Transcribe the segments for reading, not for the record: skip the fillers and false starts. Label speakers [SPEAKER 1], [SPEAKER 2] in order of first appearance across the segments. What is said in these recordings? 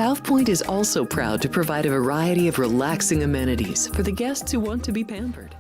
[SPEAKER 1] South Point is also proud to provide a variety of relaxing amenities for the guests who want to be pampered.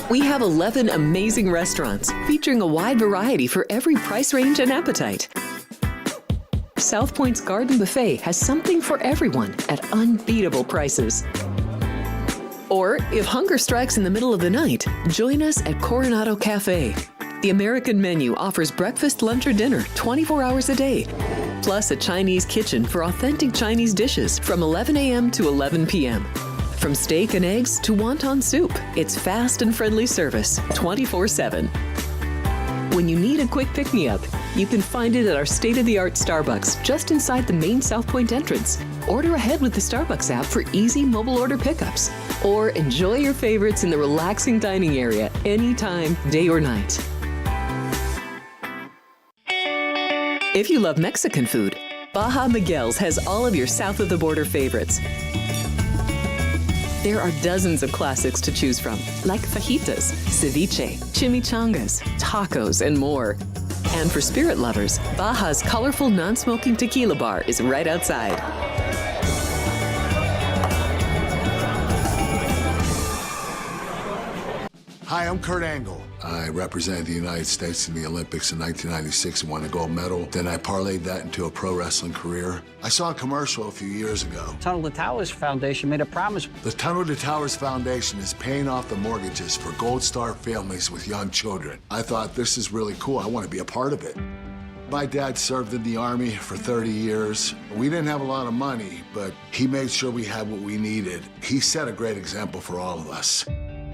[SPEAKER 1] We have 11 amazing restaurants featuring a wide variety for every price range and appetite. South Point's Garden Buffet has something for everyone at unbeatable prices. Or, if hunger strikes in the middle of the night, join us at Coronado Cafe. The American menu offers breakfast, lunch, or dinner 24 hours a day, plus a Chinese kitchen for authentic Chinese dishes from 11 a.m. to 11 p.m. From steak and eggs to wonton soup, it's fast and friendly service 24/7. When you need a quick pick-me-up, you can find it at our state-of-the-art Starbucks just inside the main South Point entrance. Order ahead with the Starbucks app for easy mobile order pickups. Or enjoy your favorites in the relaxing dining area anytime, day or night. If you love Mexican food, Baja Miguel's has all of your south of the border favorites. There are dozens of classics to choose from, like fajitas, ceviche, chimichangas, tacos, and more. And for spirit lovers, Baja's colorful non-smoking tequila bar is right outside.
[SPEAKER 2] Hi, I'm Kurt Angle. I represented the United States in the Olympics in 1996 and won a gold medal. Then I parlayed that into a pro wrestling career. I saw a commercial a few years ago.
[SPEAKER 3] Tunnel to Towers Foundation made a promise.
[SPEAKER 2] The Tunnel to Towers Foundation is paying off the mortgages for Gold Star families with young children. I thought, this is really cool. I want to be a part of it. My dad served in the Army for 30 years. We didn't have a lot of money, but he made sure we had what we needed. He set a great example for all of us.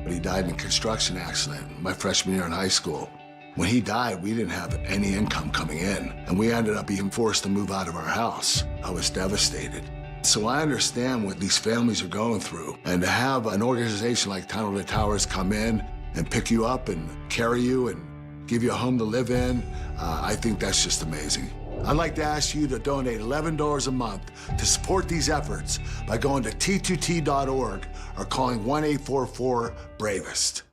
[SPEAKER 2] He died in a construction accident my freshman year in high school. When he died, we didn't have any income coming in, and we ended up being forced to move out of our house. I was devastated. So I understand what these families are going through, and to have an organization like Tunnel to Towers come in and pick you up and carry you and give you a home to live in, I think that's just amazing. I'd like to ask you to donate $11 a month to support these efforts by going to t2t.org or calling 1-844-BRAVEST.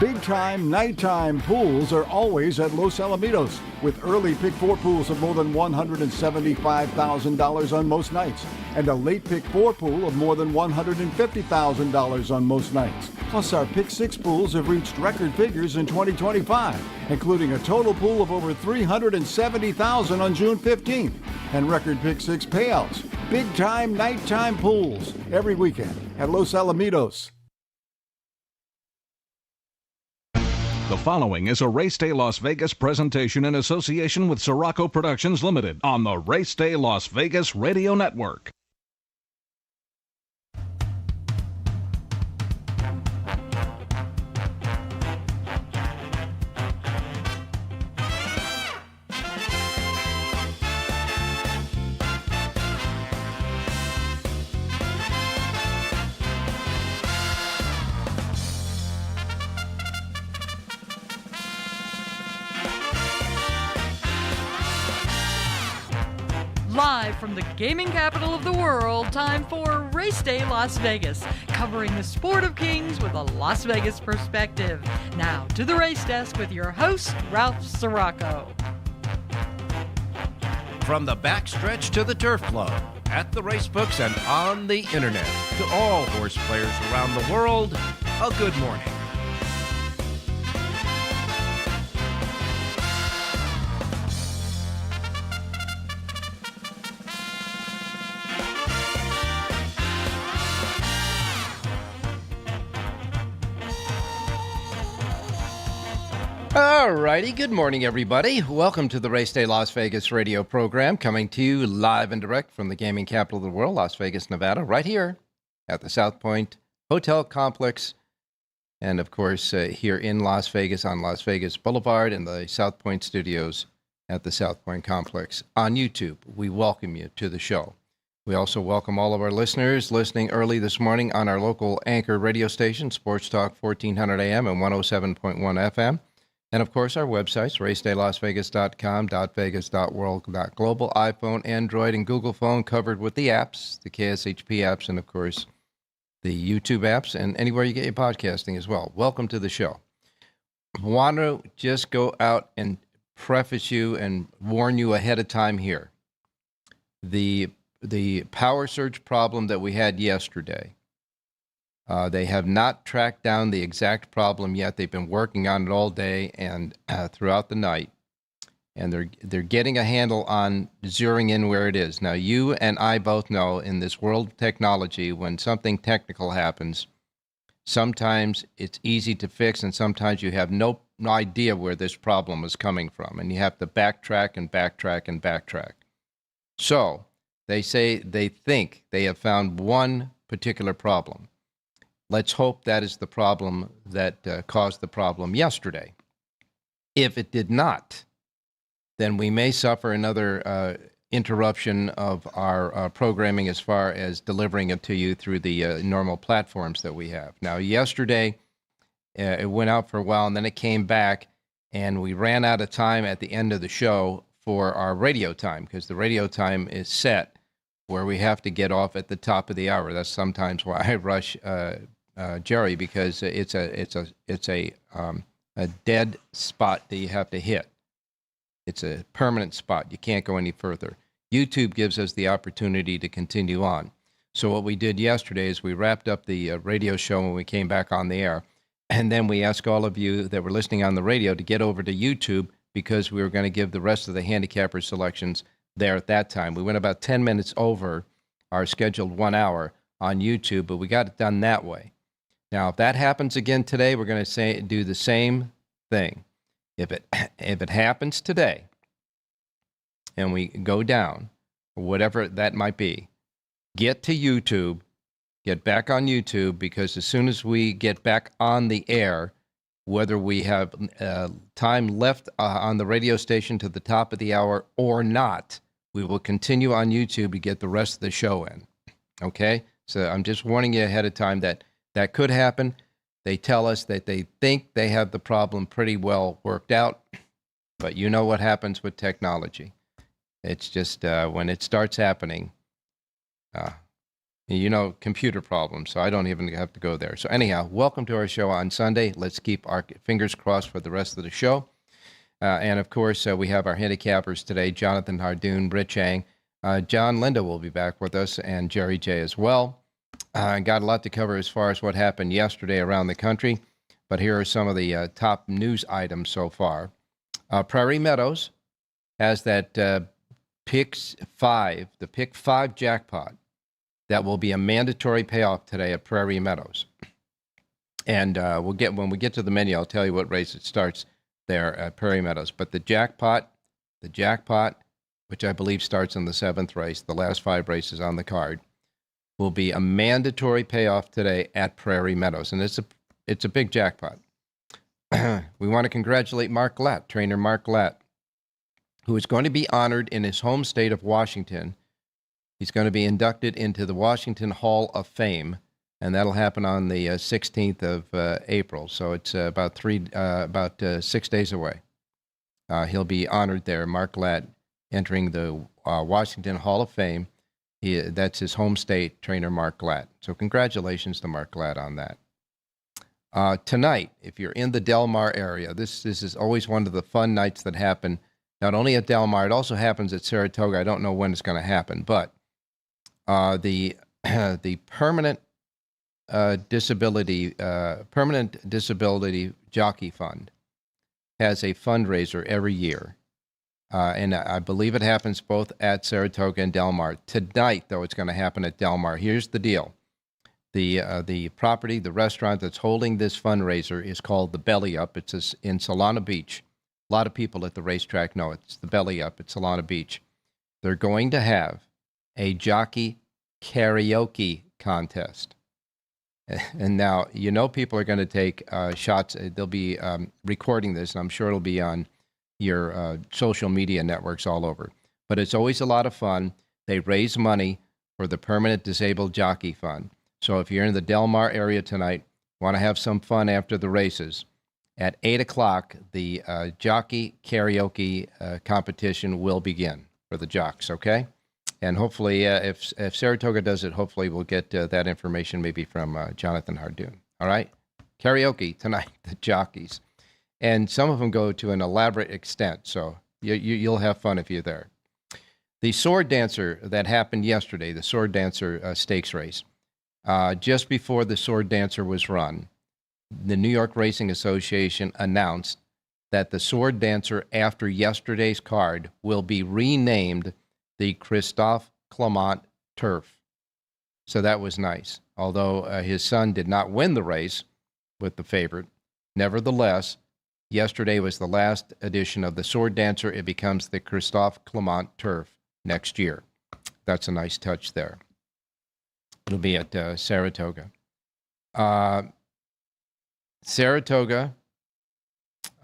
[SPEAKER 4] Big-time, nighttime pools are always at Los Alamitos, with early Pick 4 pools of more than $175,000 on most nights, and a late Pick 4 pool of more than $150,000 on most nights. Plus, our Pick 6 pools have reached record figures in 2025, including a total pool of over $370,000 on June 15th, and record Pick 6 payouts. Big-time, nighttime pools every weekend at Los Alamitos.
[SPEAKER 5] The following is a Race Day Las Vegas presentation in association with Siraco Productions Limited on the Race Day Las Vegas Radio Network.
[SPEAKER 6] Live from the gaming capital of the world, time for Race Day Las Vegas, covering the sport of kings with a Las Vegas perspective. Now to the race desk with your host, Ralph Siraco.
[SPEAKER 7] From the backstretch to the turf club, at the racebooks and on the internet, to all horse players around the world, a good morning. All righty, good morning, everybody. Welcome to the Race Day Las Vegas radio program, coming to you live and direct from the gaming capital of the world, Las Vegas, Nevada, right here at the South Point Hotel Complex, and of course here in Las Vegas on Las Vegas Boulevard in the South Point Studios at the South Point Complex. On YouTube, we welcome you to the show. We also welcome all of our listeners listening early this morning on our local anchor radio station, Sports Talk 1400 AM and 107.1 FM. And, of course, our websites, racedaylasvegas.com, .vegas.world, .global, iPhone, Android, and Google phone, covered with the apps, the KSHP apps, and, of course, the YouTube apps, and anywhere you get your podcasting as well. Welcome to the show. I want to just go out and preface you and warn you ahead of time here. The power surge problem that we had yesterday, they have not tracked down the exact problem yet. They've been working on it all day and throughout the night, and they're getting a handle on zeroing in where it is. Now, you and I both know in this world of technology, when something technical happens, sometimes it's easy to fix, and sometimes you have no idea where this problem is coming from, and you have to backtrack and backtrack and backtrack. So they say they think they have found one particular problem. Let's hope that is the problem that caused the problem yesterday. If it did not, then we may suffer another interruption of our programming as far as delivering it to you through the normal platforms that we have. Now, yesterday, it went out for a while, and then it came back, and we ran out of time at the end of the show for our radio time, because the radio time is set where we have to get off at the top of the hour. That's sometimes why I rush Jerry, because it's a dead spot that you have to hit. It's a permanent spot. You can't go any further. YouTube gives us the opportunity to continue on. So what we did yesterday is we wrapped up the radio show when we came back on the air, and then we asked all of you that were listening on the radio to get over to YouTube, because we were going to give the rest of the handicapper selections there at that time. We went about 10 minutes over our scheduled 1 hour on YouTube, but we got it done that way. Now, if that happens again today, we're going to do the same thing. If it happens today, and we go down, or whatever that might be, get to YouTube, get back on YouTube, because as soon as we get back on the air, whether we have time left on the radio station to the top of the hour or not, we will continue on YouTube to get the rest of the show in. Okay? So I'm just warning you ahead of time that could happen. They tell us that they think they have the problem pretty well worked out, but you know what happens with technology. It's just when it starts happening, computer problems, so I don't even have to go there. So anyhow, welcome to our show on Sunday. Let's keep our fingers crossed for the rest of the show. And of course, we have our handicappers today, Jonathan Hardoon, Rich Ang. John Linda will be back with us, and Jerry J as well. Got a lot to cover as far as what happened yesterday around the country, but here are some of the top news items so far. Prairie Meadows has that Pick 5 jackpot that will be a mandatory payoff today at Prairie Meadows. And when we get to the menu, I'll tell you what race it starts there at Prairie Meadows. But the jackpot, which I believe starts in the 7th race, the last 5 races on the card, will be a mandatory payoff today at Prairie Meadows. And it's a big jackpot. We want to congratulate Mark Glatt, trainer Mark Glatt, who is going to be honored in his home state of Washington. He's going to be inducted into the Washington Hall of Fame, and that'll happen on the 16th of April. So it's about 6 days away. He'll be honored there. Mark Glatt entering the Washington Hall of Fame. That's his home state, trainer Mark Glatt. So congratulations to Mark Glatt on that. Tonight, if you're in the Del Mar area, this is always one of the fun nights that happen, not only at Del Mar, it also happens at Saratoga. I don't know when it's going to happen, but the Permanent Disability Jockey Fund has a fundraiser every year. And I believe it happens both at Saratoga and Del Mar. Tonight, though, it's going to happen at Del Mar. Here's the deal. The property, the restaurant that's holding this fundraiser is called the Belly Up. It's in Solana Beach. A lot of people at the racetrack know it's the Belly Up at Solana Beach. They're going to have a jockey karaoke contest. And now, people are going to take shots. They'll be recording this, and I'm sure it'll be on your social media networks all over. But it's always a lot of fun. They raise money for the Permanent Disabled Jockey Fund. So if you're in the Del Mar area tonight, want to have some fun after the races, at 8 o'clock, the jockey karaoke competition will begin for the jocks, okay? And hopefully, if Saratoga does it, hopefully we'll get that information maybe from Jonathan Hardoon. All right? Karaoke tonight, the jockeys. And some of them go to an elaborate extent, so you'll have fun if you're there. The sword dancer that happened yesterday, the sword dancer stakes race, just before the sword dancer was run, the New York Racing Association announced that the sword dancer after yesterday's card will be renamed the Christophe Clement Turf. So that was nice. Although his son did not win the race with the favorite, nevertheless, yesterday was the last edition of the sword dancer. It becomes the Christophe Clement Turf next year. That's a nice touch there. It'll be at Saratoga. Saratoga,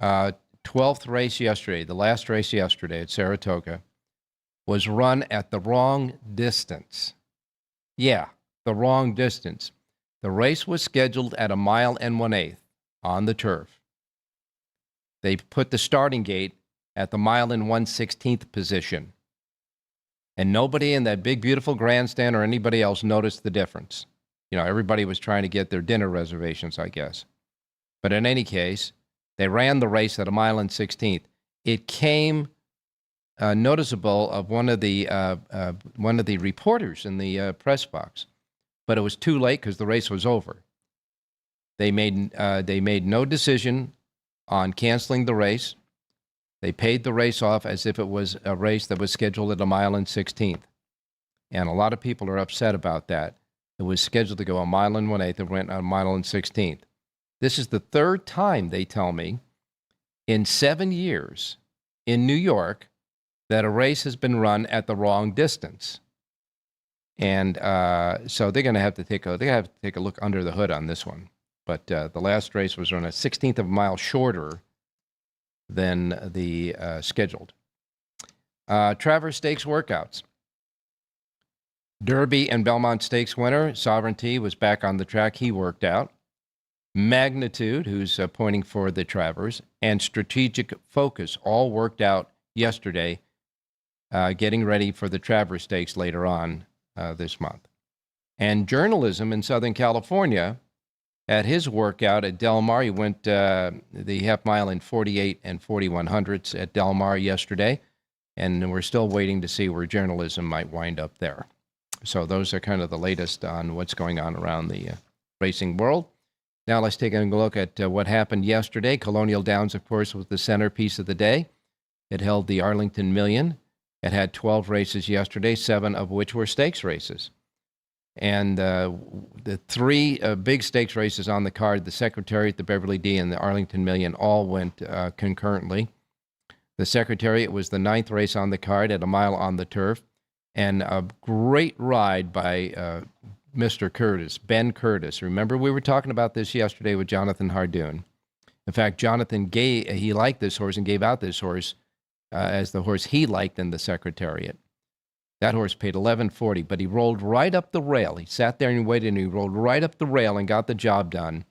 [SPEAKER 7] 12th race yesterday, the last race yesterday at Saratoga, was run at the wrong distance. Yeah, the wrong distance. The race was scheduled at 1 1/8 on the turf. They put the starting gate at the 1 1/16 position. And nobody in that big, beautiful grandstand or anybody else noticed the difference. Everybody was trying to get their dinner reservations, I guess. But in any case, they ran the race at 1 1/16. It came noticeable of one of the reporters in the press box, but it was too late because the race was over. They made no decision on canceling the race. They paid the race off as if it was a race that was scheduled at 1 1/16. And a lot of people are upset about that. It was scheduled to go 1 1/8. It went 1 1/16. This is the third time, they tell me, in 7 years in New York that a race has been run at the wrong distance. And so they're going to have to take a look under the hood on this one. But the last race was run a 16th of a mile shorter than the scheduled. Travers Stakes workouts. Derby and Belmont Stakes winner, Sovereignty, was back on the track. He worked out. Magnitude, who's pointing for the Travers, and Strategic Focus all worked out yesterday, getting ready for the Travers Stakes later on this month. And Journalism in Southern California, at his workout at Del Mar, he went the half mile in 48 and 4100ths at Del Mar yesterday, and we're still waiting to see where Journalism might wind up there. So those are kind of the latest on what's going on around the racing world. Now let's take a look at what happened yesterday. Colonial Downs, of course, was the centerpiece of the day. It held the Arlington Million. It had 12 races yesterday, 7 of which were stakes races. And the 3 big stakes races on the card, the Secretariat, the Beverly D, and the Arlington Million, all went concurrently. The Secretariat was the 9th race on the card at 1 mile on the turf. And a great ride by Mr. Curtis, Ben Curtis. Remember, we were talking about this yesterday with Jonathan Hardoon. In fact, Jonathan he liked this horse and gave out this horse as the horse he liked in the Secretariat. That horse paid $11.40, but he rolled right up the rail. He sat there and he waited, and he rolled right up the rail and got the job done.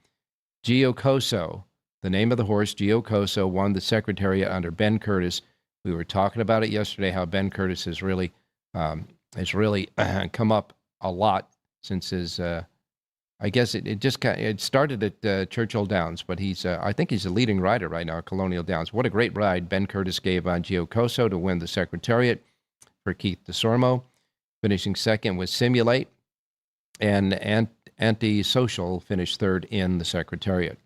[SPEAKER 7] Giocoso, the name of the horse, Giocoso, won the Secretariat under Ben Curtis. We were talking about it yesterday, how Ben Curtis has really has really come up a lot since his. I guess it started at Churchill Downs, but I think he's a leading rider right now at Colonial Downs. What a great ride Ben Curtis gave on Giocoso to win the Secretariat for Keith DeSormo. Finishing second was Simulate, and Antisocial finished third in the Secretariat.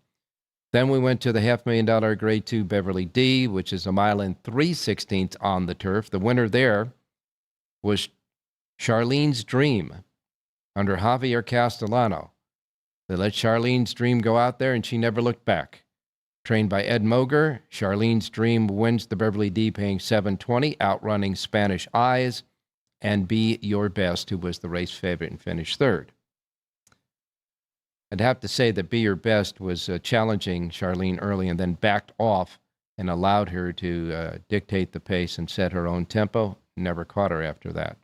[SPEAKER 7] Then we went to the $500,000 Grade 2 Beverly D, which is a mile and 3/16 on the turf. The winner there was Charlene's Dream under Javier Castellano. They let Charlene's Dream go out there, and she never looked back. Trained by Ed Moger, Charlene's Dream wins the Beverly D, paying $720, outrunning Spanish Eyes and Be Your Best, who was the race favorite and finished third. I'd have to say that Be Your Best was challenging Charlene early and then backed off and allowed her to dictate the pace and set her own tempo. Never caught her after that.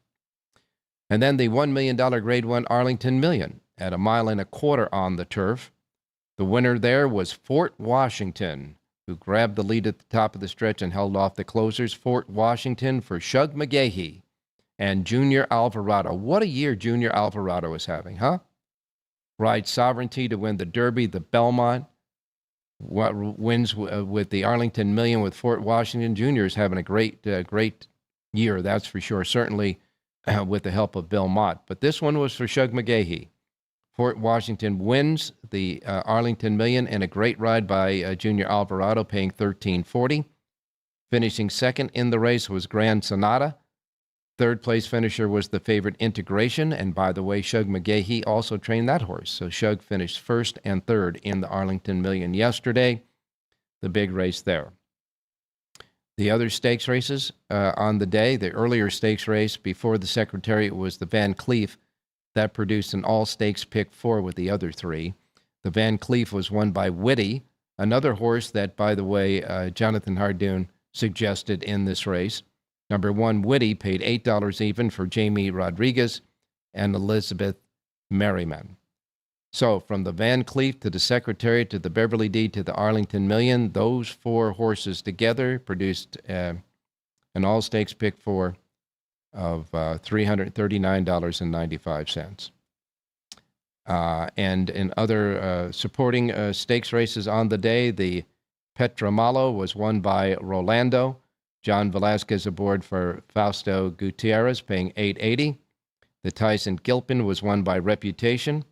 [SPEAKER 7] And then the $1 million Grade 1 Arlington Million at 1.25 miles on the turf. The winner there was Fort Washington, who grabbed the lead at the top of the stretch and held off the closers. Fort Washington for Shug McGahee and Junior Alvarado. What a year Junior Alvarado is having, huh? Rides Sovereignty to win the Derby, the Belmont. What wins with the Arlington Million with Fort Washington. Junior is having a great year, that's for sure, certainly with the help of Bill Mott. But this one was for Shug McGahee. Fort Washington wins the Arlington Million in a great ride by Junior Alvarado, paying $13.40. Finishing second in the race was Grand Sonata. Third place finisher was the favorite Integration. And by the way, Shug McGahee also trained that horse. So Shug finished first and third in the Arlington Million yesterday, the big race there. The other stakes races on the day, the earlier stakes race before the Secretariat was the Van Cleef. That produced an all-stakes pick 4 with the other 3. The Van Cleef was won by Witty, another horse that, by the way, Jonathan Hardoon suggested in this race. Number 1, Witty, paid $8 even for Jamie Rodriguez and Elizabeth Merriman. So from the Van Cleef to the Secretariat to the Beverly D to the Arlington Million, those 4 horses together produced an all-stakes pick 4 of $339.95. And in other supporting stakes races on the day, the Petramalo was won by Rolando. John Velasquez aboard for Fausto Gutierrez, paying $8.80. The Tyson Gilpin was won by Reputation.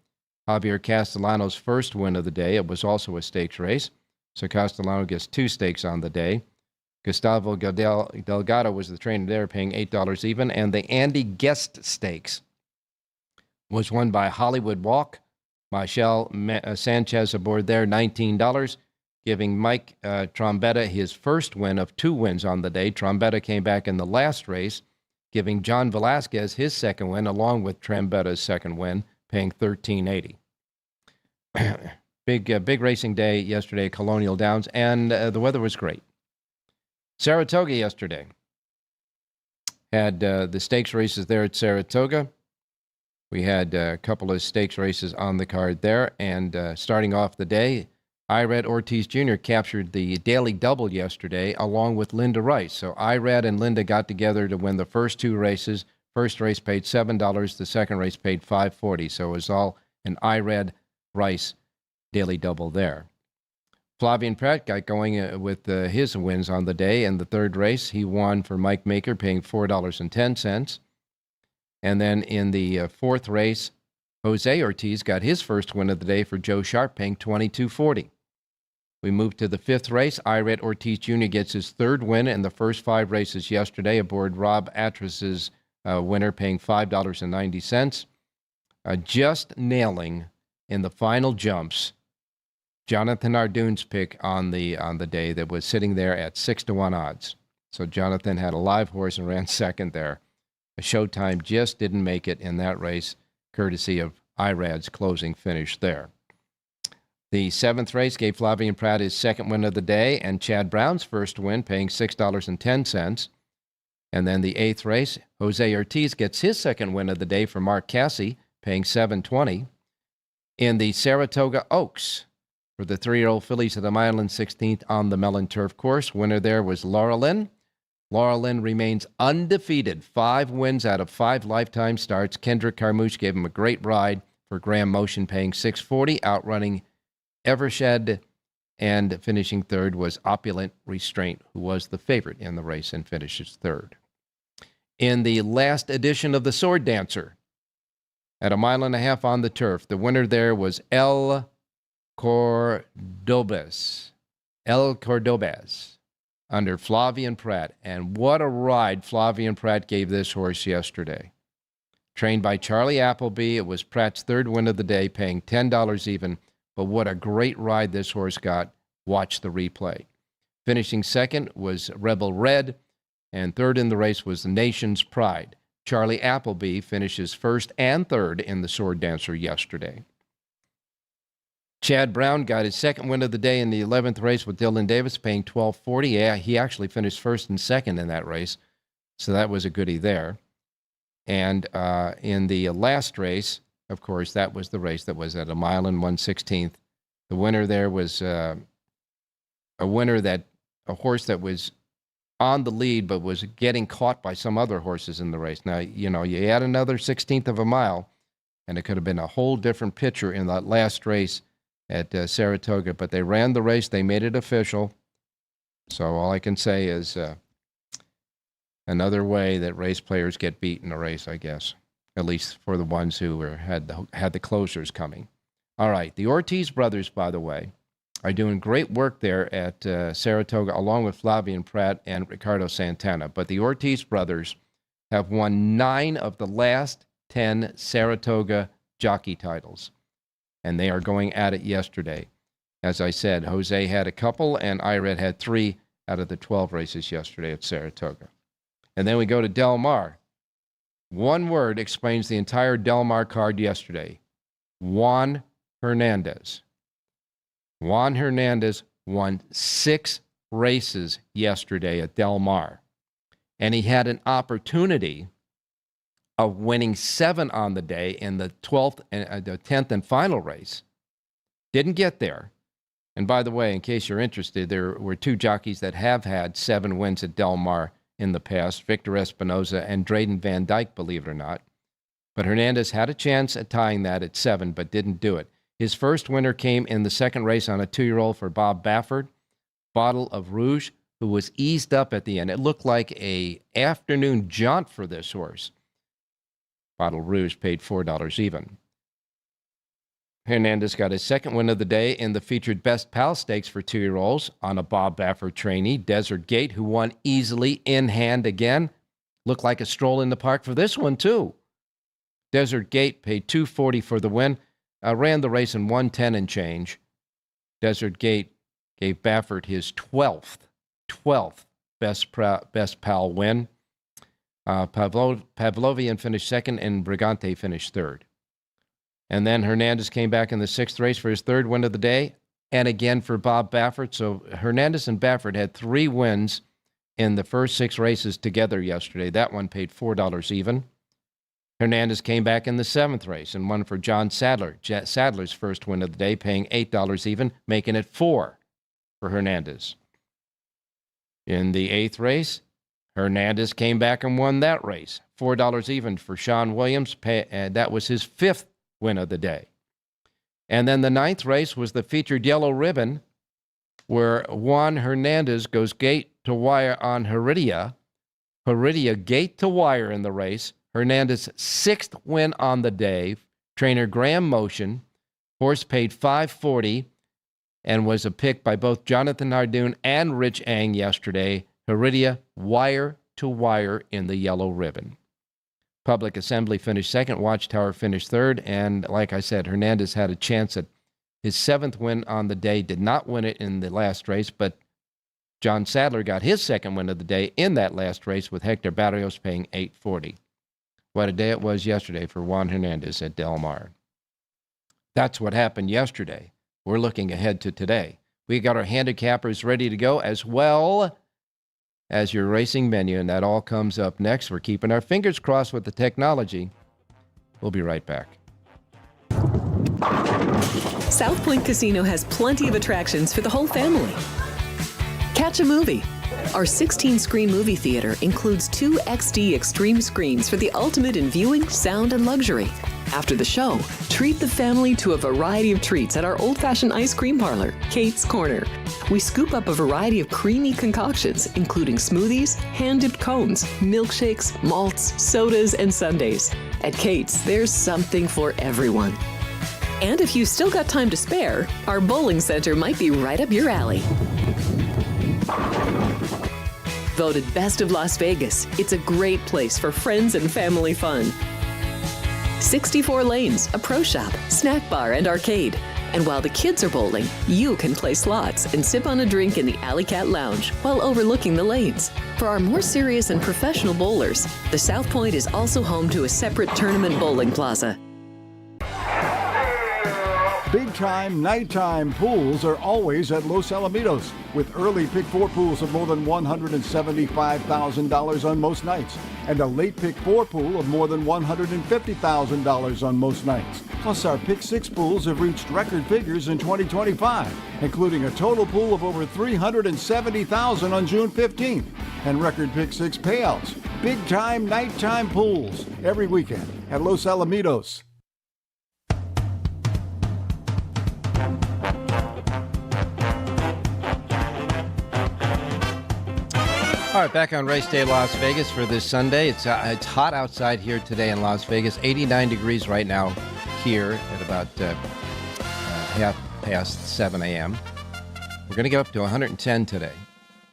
[SPEAKER 7] Javier Castellano's first win of the day. It was also a stakes race, so Castellano gets 2 stakes on the day. Gustavo Delgado was the trainer there, paying $8 even. And the Andy Guest Stakes was won by Hollywood Walk. Michelle Sanchez aboard there, $19, giving Mike Trombetta his first win of 2 wins on the day. Trombetta came back in the last race, giving John Velasquez his second win, along with Trombetta's second win, paying $13.80. Big racing day yesterday at Colonial Downs, and the weather was great. Saratoga yesterday had the stakes races there at Saratoga. We had a couple of stakes races on the card there, and starting off the day, Irad Ortiz Jr. captured the daily double yesterday along with Linda Rice. So Irad and Linda got together to win the first 2 races. First race paid $7. The second race paid $5.40. So it was all an Irad Rice daily double there. Flavien Prat got going with his wins on the day. In the third race, he won for Mike Maker, paying $4.10. And then in the fourth race, Jose Ortiz got his first win of the day for Joe Sharp, paying $22.40. We move to the fifth race. Irad Ortiz Jr. gets his third win in the first 5 races yesterday aboard Rob Atris's winner, paying $5.90. Just nailing in the final jumps Jonathan Hardoon's pick on the day that was sitting there at 6-1 odds. So Jonathan had a live horse and ran second there. A Showtime just didn't make it in that race, courtesy of Irad's closing finish there. The 7th race gave Flavien Prat his second win of the day, and Chad Brown's first win, paying $6.10. And then the 8th race, Jose Ortiz gets his second win of the day for Mark Cassie, paying $7.20. In the Saratoga Oaks, for the 3-year-old fillies at the mile and 16th on the Mellon Turf course, winner there was Laura Lynn. Laura Lynn remains undefeated, 5 wins out of 5 lifetime starts. Kendrick Carmouche gave him a great ride for Graham Motion, paying $640, outrunning Evershed, and finishing third was Opulent Restraint, who was the favorite in the race and finishes third. In the last edition of the Sword Dancer, at 1.5 miles on the turf, the winner there was El Cordobés under Flavian Pratt. And what a ride Flavian Pratt gave this horse yesterday. Trained by Charlie Appleby, it was Pratt's third win of the day, paying $10 even. But what a great ride this horse got. Watch the replay. Finishing second was Rebel Red, and third in the race was the Nation's Pride. Charlie Appleby finishes first and third in the Sword Dancer yesterday. Chad Brown got his second win of the day in the 11th race with Dylan Davis, paying $12.40. Yeah, he actually finished first and second in that race, so that was a goodie there. And in the last race, of course, that was the race that was at 1 mile and 1/16. The winner there was a horse that was on the lead but was getting caught by some other horses in the race. Now, you add another 1/16 of a mile, and it could have been a whole different picture in that last race at Saratoga. But they ran the race. They made it official. So all I can say is another way that race players get beat in a race, I guess, at least for the ones who had the closers coming. All right, the Ortiz brothers, by the way, are doing great work there at Saratoga, along with Flavian Pratt and Ricardo Santana. But the Ortiz brothers have won 9 of the last 10 Saratoga jockey titles, and they are going at it yesterday. As I said, Jose had a couple, and Ired had 3 out of the 12 races yesterday at Saratoga. And then we go to Del Mar. One word explains the entire Del Mar card yesterday: Juan Hernandez. Juan Hernandez won 6 races yesterday at Del Mar, and he had an opportunity of winning 7 on the day in the 12th and the 10th and final race. Didn't get there. And by the way, in case you're interested, there were 2 jockeys that have had 7 wins at Del Mar in the past, Victor Espinoza and Drayden Van Dyke, believe it or not. But Hernandez had a chance at tying that at 7, but didn't do it. His first winner came in the second race on a 2-year-old for Bob Baffert, Bottle of Rouge, who was eased up at the end. It looked like a afternoon jaunt for this horse. Bottle Rouge paid $4 even. Hernandez got his second win of the day in the featured Best Pal Stakes for 2-year-olds on a Bob Baffert trainee, Desert Gate, who won easily in hand again. Looked like a stroll in the park for this one, too. Desert Gate paid $240 for the win. Ran the race in 1:10 and change. Desert Gate gave Baffert his 12th Best Pal win. Pavlovian finished second, and Brigante finished third. And then Hernandez came back in the 6th race for his 3rd win of the day, and again for Bob Baffert. So Hernandez and Baffert had 3 wins in the first 6 races together yesterday. That one paid $4 even. Hernandez came back in the 7th race and won for John Sadler. Sadler's first win of the day, paying $8 even, making it 4 for Hernandez. In the 8th race, Hernandez came back and won that race, $4 even for Sean Williams. That was his 5th win of the day. And then the 9th race was the featured Yellow Ribbon, where Juan Hernandez goes gate to wire on Heredia. Heredia gate to wire in the race. Hernandez's 6th win on the day. Trainer Graham Motion. Horse paid $540 and was a pick by both Jonathan Hardoon and Rich Ang yesterday. Heredia wire to wire in the Yellow Ribbon. Public Assembly finished second. Watchtower finished third. And like I said, Hernandez had a chance at his 7th win on the day. Did not win it in the last race, but John Sadler got his 2nd win of the day in that last race with Hector Barrios paying $840. What a day it was yesterday for Juan Hernandez at Del Mar. That's what happened yesterday. We're looking ahead to today. We got our handicappers ready to go, as well as your racing menu, and that all comes up next. We're keeping our fingers crossed with the technology. We'll be right back.
[SPEAKER 1] South Point Casino has plenty of attractions for the whole family. Catch a movie, Our 16-screen movie theater includes 2 XD Extreme screens for the ultimate in viewing, sound, and luxury. After the show, treat the family to a variety of treats at our old-fashioned ice cream parlor, Kate's Corner. We scoop up a variety of creamy concoctions, including smoothies, hand-dipped cones, milkshakes, malts, sodas, and sundaes. At Kate's, there's something for everyone. And if you've still got time to spare, our bowling center might be right up your alley. Voted Best of Las Vegas, it's a great place for friends and family fun. 64 lanes, a pro shop, snack bar, and arcade. And while the kids are bowling, you can play slots and sip on a drink in the Alley Cat Lounge while overlooking the lanes. For our more serious and professional bowlers, the South Point is also home to a separate tournament bowling plaza.
[SPEAKER 4] Big-time, nighttime pools are always at Los Alamitos, with early Pick 4 pools of more than $175,000 on most nights, and a late Pick 4 pool of more than $150,000 on most nights. Plus, our Pick 6 pools have reached record figures in 2025, including a total pool of over $370,000 on June 15th, and record Pick 6 payouts. Big-time, nighttime pools every weekend at Los Alamitos.
[SPEAKER 7] All right, back on Race Day Las Vegas for this Sunday. It's hot outside here today in Las Vegas. 89 degrees right now here at about half past 7 a.m. We're going to get up to 110 today.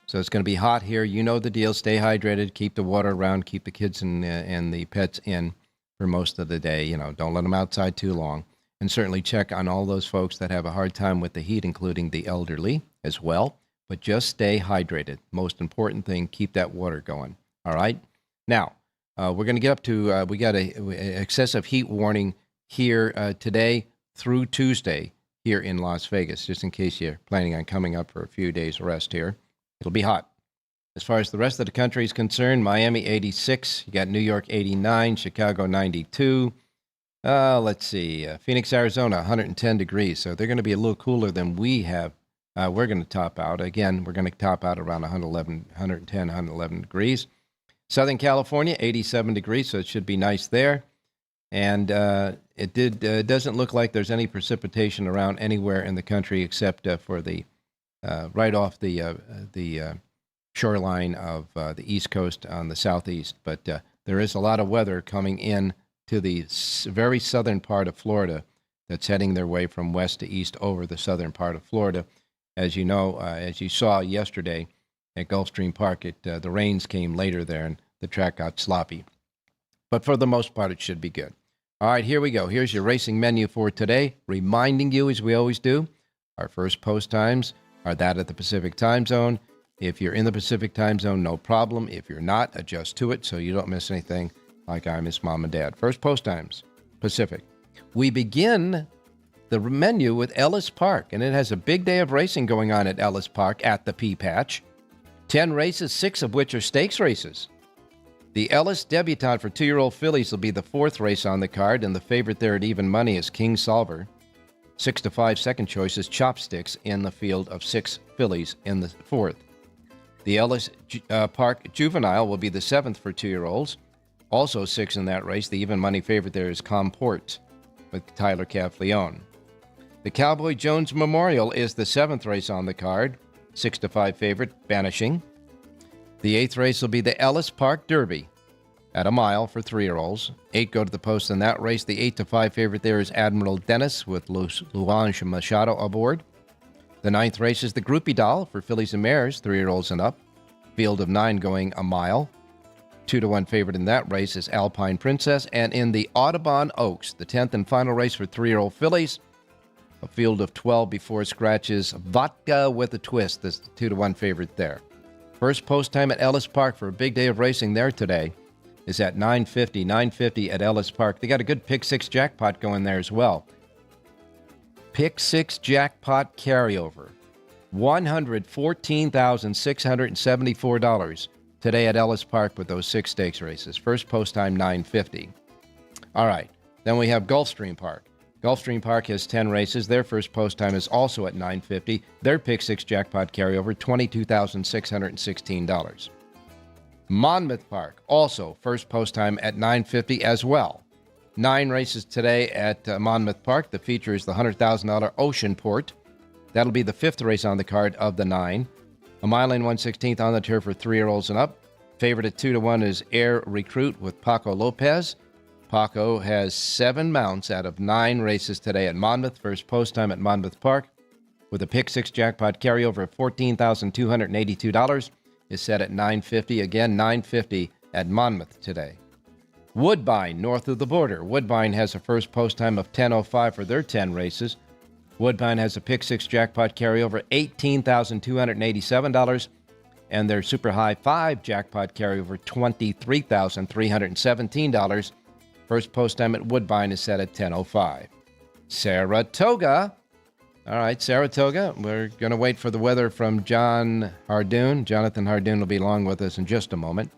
[SPEAKER 7] So it's going to be hot here. You know the deal. Stay hydrated. Keep the water around. Keep the kids and the pets in for most of the day. You know, don't let them outside too long. And certainly check on all those folks that have a hard time with the heat, including the elderly as well. But just stay hydrated. Most important thing, keep that water going. All right? Now, we're going to get up to, we got a excessive heat warning here today through Tuesday here in Las Vegas, just in case you're planning on coming up for a few days rest here. It'll be hot. As far as the rest of the country is concerned, Miami 86, you got New York 89, Chicago 92. Let's see, Phoenix, Arizona 110 degrees. So they're going to be a little cooler than we have. We're going to top out. Again, we're going to top out around 110, 111 degrees. Southern California, 87 degrees, so it should be nice there. And it doesn't look like there's any precipitation around anywhere in the country except for the right off the shoreline of the East Coast on the southeast. But there is a lot of weather coming in to the very southern part of Florida that's heading their way from west to east over the southern part of Florida. As you know, as you saw yesterday at Gulfstream Park, the rains came later there and the track got sloppy. But for the most part, it should be good. All right, here we go. Here's your racing menu for today. Reminding you, as we always do, our first post times are that at the Pacific time zone. If you're in the Pacific time zone, no problem. If you're not, adjust to it so you don't miss anything like I miss Mom and Dad. First post times, Pacific. We begin the menu with Ellis Park, and it has a big day of racing going on at Ellis Park at the Pea Patch. 10 races, 6 of which are stakes races. The Ellis Debutante for 2-year-old fillies will be the 4th race on the card, and the favorite there at even money is King Solver. 6-5 second choice is Chopsticks in the field of 6 fillies in the 4th. The Ellis Park Juvenile will be the 7th for 2-year-olds. Also 6 in that race. The even money favorite there is Comport with Tyler Caffleone. The Cowboy Jones Memorial is the 7th race on the card. 6-5 favorite, Vanishing. The 8th race will be the Ellis Park Derby at a mile for 3-year-olds. 8 go to the post in that race. The 8-5 favorite there is Admiral Dennis with Luange Machado aboard. The 9th race is the Groupie Doll for fillies and mares, 3-year-olds and up. Field of 9 going a mile. 2-1 favorite in that race is Alpine Princess. And in the Audubon Oaks, the 10th and final race for 3-year-old fillies, a field of 12 before scratches, Vodka with a Twist, the 2-1 favorite there. First post time at Ellis Park for a big day of racing there today is at 9:50 at Ellis Park. They got a good Pick 6 jackpot going there as well. Pick 6 jackpot carryover, $114,674 today at Ellis Park with those 6 stakes races. First post time 9:50. All right, then we have Gulfstream Park. Gulfstream Park has 10 races. Their first post time is also at $9.50. Their Pick 6 jackpot carryover, $22,616. Monmouth Park, also first post time at $9.50 as well. 9 races today at Monmouth Park. The feature is the $100,000 Ocean Port. That'll be the 5th race on the card of the 9. A mile and 1/16th on the turf for 3-year-olds and up. Favorite at 2-1 is Air Recruit with Paco Lopez. Paco has 7 mounts out of 9 races today at Monmouth. First post time at Monmouth Park with a Pick 6 jackpot carryover of $14,282 is set at $9.50. Again, $9.50 at Monmouth today. Woodbine, north of the border. Woodbine has a first post time of 10:05 for their 10 races. Woodbine has a Pick 6 jackpot carryover, $18,287, and their Super High 5 jackpot carryover, $23,317. First post time at Woodbine is set at 10:05. Saratoga. All right, Saratoga. We're going to wait for the weather from Jonathan Hardoon will be along with us in just a moment.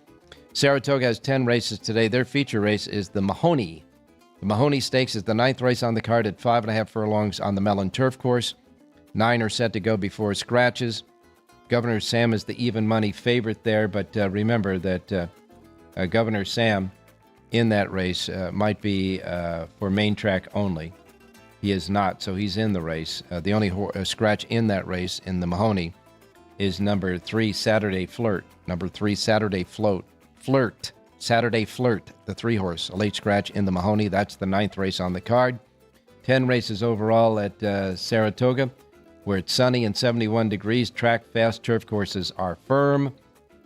[SPEAKER 7] Saratoga has 10 races today. Their feature race is the Mahoney. The Mahoney Stakes is the 9th race on the card at 5.5 furlongs on the Mellon Turf Course. 9 are set to go before scratches. Governor Sam is the even money favorite there, but remember that Governor Sam in that race might be for main track only. He is not, so he's in the race. The only scratch in that race in the Mahoney is number 3, Saturday Flirt. Number 3, Saturday Flirt, the 3-horse, a late scratch in the Mahoney. That's the 9th race on the card. 10 races overall at Saratoga, where it's sunny and 71 degrees. Track, fast turf courses are firm.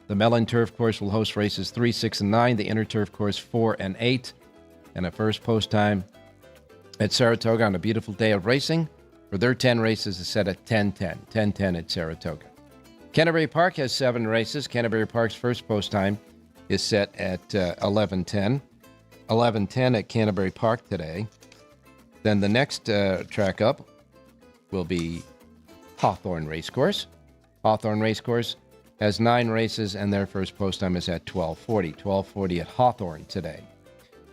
[SPEAKER 7] The Mellon Turf Course will host races 3, 6, and 9. The Inner Turf Course 4 and 8. And a first post time at Saratoga on a beautiful day of racing for their 10 races is set at 10:10. 10:10 at Saratoga. Canterbury Park has 7 races. Canterbury Park's first post time is set at 11:10. 11:10 at Canterbury Park today. Then the next track up will be Hawthorne Racecourse. Hawthorne Racecourse has 9 races, and their first post time is at 12:40. 12:40 at Hawthorne today.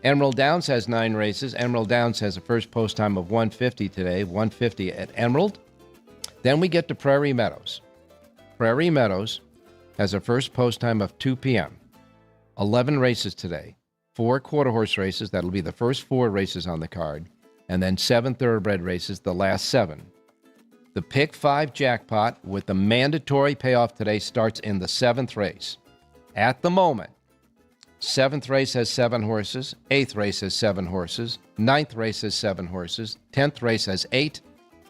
[SPEAKER 7] Emerald Downs has 9 races. Emerald Downs has a first post time of 1:50 today. 1:50 at Emerald. Then we get to Prairie Meadows. Prairie Meadows has a first post time of 2 p.m. 11 races today. 4 quarter-horse races. That'll be the first 4 races on the card. And then 7 thoroughbred races, the last 7. The Pick 5 jackpot with the mandatory payoff today starts in the 7th race. At the moment, 7th race has 7 horses, 8th race has 7 horses, 9th race has 7 horses, 10th race has 8,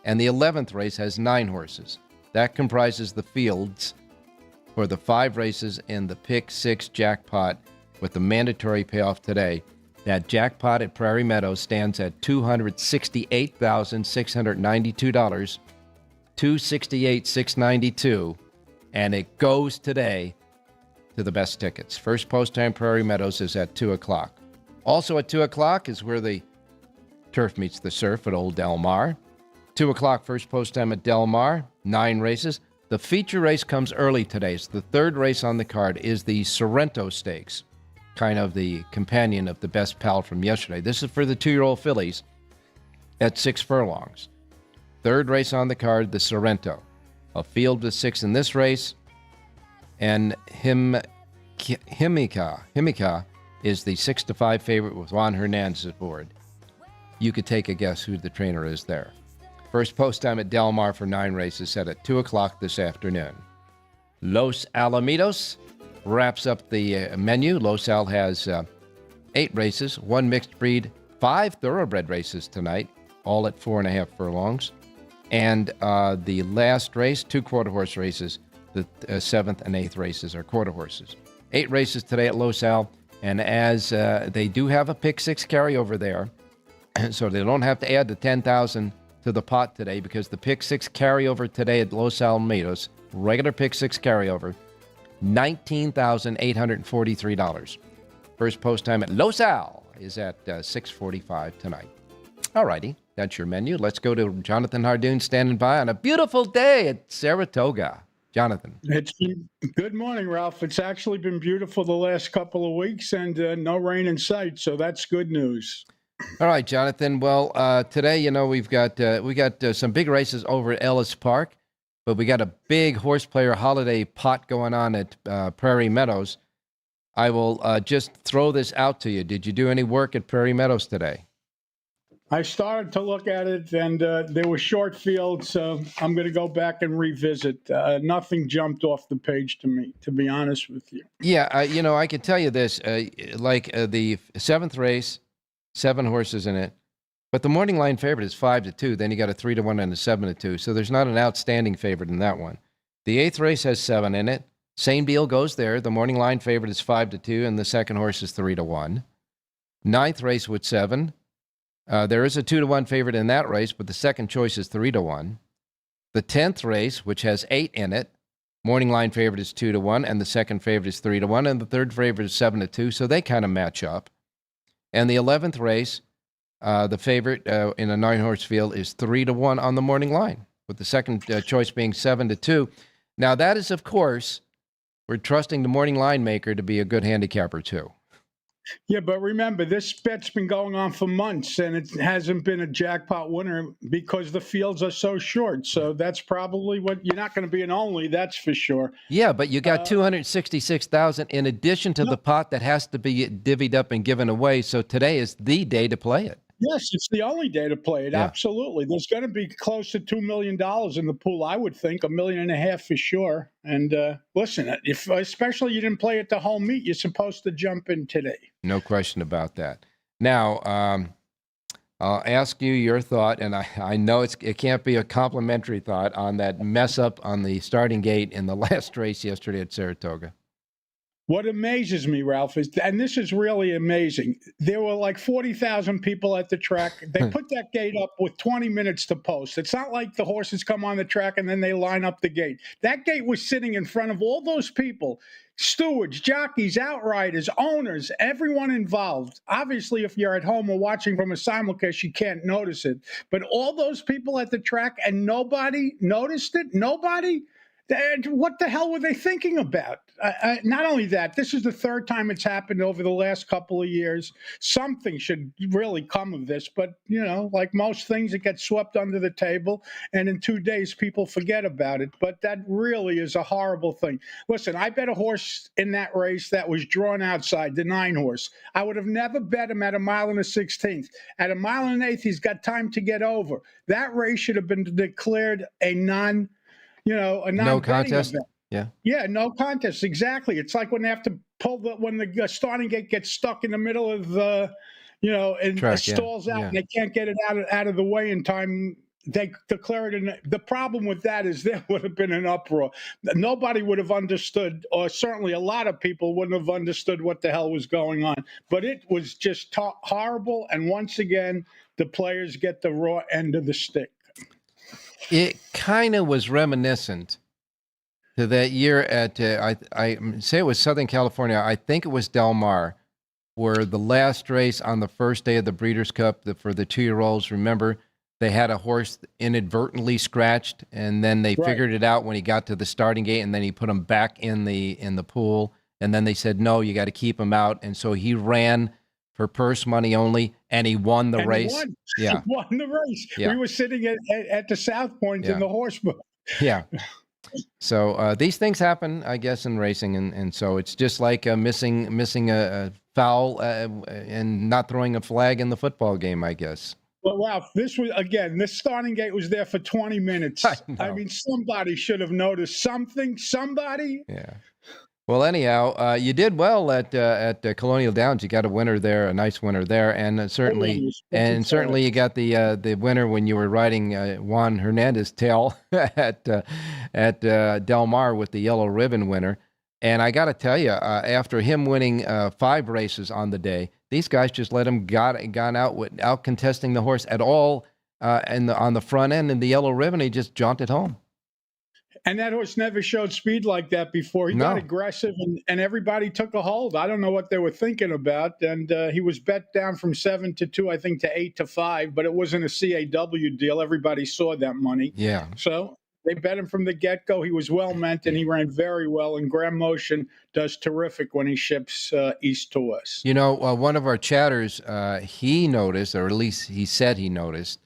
[SPEAKER 7] and the 11th race has 9 horses. That comprises the fields for the 5 races in the Pick 6 jackpot with the mandatory payoff today. That jackpot at Prairie Meadows stands at $268,692, $268,692, and it goes today to the best tickets. First post time Prairie Meadows is at 2 o'clock. Also at 2 o'clock is where the turf meets the surf at Old Del Mar. 2 o'clock first post time at Del Mar, 9 races. The feature race comes early today. It's the 3rd race on the card is the Sorrento Stakes, kind of the companion of the Best Pal from yesterday. This is for the 2-year-old fillies at 6 furlongs. 3rd race on the card, the Sorrento. A field with 6 in this race, and Himika is the 6-5 favorite with Juan Hernandez aboard. You could take a guess who the trainer is there. First post time at Del Mar for 9 races set at 2 o'clock this afternoon. Los Alamitos wraps up the menu. Los Al has 8 races, 1 mixed breed, 5 thoroughbred races tonight, all at 4.5 furlongs. And the last race, 2 quarter-horse races. The 7th and 8th races are quarter horses. 8 races today at Los Al, and as they do have a Pick 6 carryover there, so they don't have to add the $10,000 to the pot today because the Pick 6 carryover today at Los Alamitos, regular Pick 6 carryover, $19,843. First post time at Los Al is at 6:45 tonight. All righty, that's your menu. Let's go to Jonathan Hardoon standing by on a beautiful day at Saratoga. Jonathan.
[SPEAKER 8] Good morning, Ralph. It's actually been beautiful the last couple of weeks and no rain in sight, so that's good news.
[SPEAKER 7] All right, Jonathan. Well, today, we got some big races over at Ellis Park, but we got a big horse player holiday pot going on at Prairie Meadows. I will just throw this out to you. Did you do any work at Prairie Meadows today?
[SPEAKER 8] I started to look at it, and there were short fields, so I'm going to go back and revisit. Nothing jumped off the page to me, to be honest with you.
[SPEAKER 7] Yeah, I can tell you this. The seventh race, 7 horses in it, but the morning line favorite is 5-2. Then you got a 3-1 and a 7-2. So there's not an outstanding favorite in that one. The 8th race has 7 in it. Same deal goes there. The morning line favorite is 5-2, and the second horse is 3-1. 9th race with 7. There is a 2-1 favorite in that race, but the second choice is 3-1. The 10th race, which has 8 in it, morning line favorite is 2-1, and the second favorite is 3-1, and the third favorite is 7-2. So they kind of match up. And the 11th race, the favorite in a 9-horse field is 3-1 on the morning line, with the second choice being 7-2. Now that is, of course, we're trusting the morning line maker to be a good handicapper too.
[SPEAKER 8] Yeah, but remember, this bet's been going on for months, and it hasn't been a jackpot winner because the fields are so short. So that's probably what you're not going to be an only, that's for sure.
[SPEAKER 7] Yeah, but you got 266,000 in addition to the pot that has to be divvied up and given away. So today is the day to play it.
[SPEAKER 8] Yes, it's the only day to play it.
[SPEAKER 7] Yeah.
[SPEAKER 8] Absolutely. There's going to be close to $2 million in the pool, I would think, $1.5 million for sure. And listen, if especially you didn't play at the home meet, you're supposed to jump in today.
[SPEAKER 7] No question about that. Now, I'll ask you your thought, and I know it can't be a complimentary thought on that mess up on the starting gate in the last race yesterday at Saratoga.
[SPEAKER 8] What amazes me, Ralph, is, and this is really amazing, there were like 40,000 people at the track. They put that gate up with 20 minutes to post. It's not like the horses come on the track and then they line up the gate. That gate was sitting in front of all those people, stewards, jockeys, outriders, owners, everyone involved. Obviously, if you're at home or watching from a simulcast, you can't notice it. But all those people at the track and nobody noticed it? Nobody? What the hell were they thinking about? Not only that, this is the third time it's happened over the last couple of years. Something should really come of this, but, like most things, it gets swept under the table, and in 2 days, people forget about it. But that really is a horrible thing. Listen, I bet a horse in that race that was drawn outside, the 9-horse. I would have never bet him at 1 1/16. At 1 1/8, he's got time to get over. That race should have been declared a no contest.
[SPEAKER 7] Event.
[SPEAKER 8] Yeah, no contest. Exactly. It's like when they have to when the starting gate gets stuck in the middle of the, and
[SPEAKER 7] Track,
[SPEAKER 8] it stalls out and they can't get it out of the way in time. They declare it. The problem with that is there would have been an uproar. Nobody would have understood, or certainly a lot of people wouldn't have understood what the hell was going on. But it was just horrible. And once again, the players get the raw end of the stick.
[SPEAKER 7] It kind of was reminiscent to that year at, I say it was Southern California. I think it was Del Mar, where the last race on the first day of the Breeders' Cup for the 2-year-olds, remember, they had a horse inadvertently scratched, and then they figured it out when he got to the starting gate, and then he put him back in the pool, and then they said, no, you got to keep him out. And so he ran for purse money only, and he won the race.
[SPEAKER 8] Yeah, he won the race. Yeah. We were sitting at the South Point in the horse book.
[SPEAKER 7] Yeah. So these things happen, I guess, in racing, and so it's just like missing a foul and not throwing a flag in the football game, I guess.
[SPEAKER 8] Well, Ralph, this starting gate was there for 20 minutes. I mean, somebody should have noticed something. Somebody.
[SPEAKER 7] Yeah. Well, anyhow, you did well at Colonial Downs. You got a winner there, a nice winner there, and certainly you got the winner when you were riding Juan Hernandez's tail at Del Mar with the yellow ribbon winner. And I got to tell you, after him winning 5 races on the day, these guys just let him gone out contesting the horse at all, and on the front end in the yellow ribbon, he just jaunted home.
[SPEAKER 8] And that horse never showed speed like that before. He got aggressive, and everybody took a hold. I don't know what they were thinking about. And he was bet down from 7-2, I think, to 8-5, but it wasn't a CAW deal. Everybody saw that money.
[SPEAKER 7] Yeah.
[SPEAKER 8] So They bet him from the get-go. He was well-meant, and he ran very well. And Graham Motion does terrific when he ships east to west.
[SPEAKER 7] You know, one of our chatters, he noticed, or at least he said he noticed,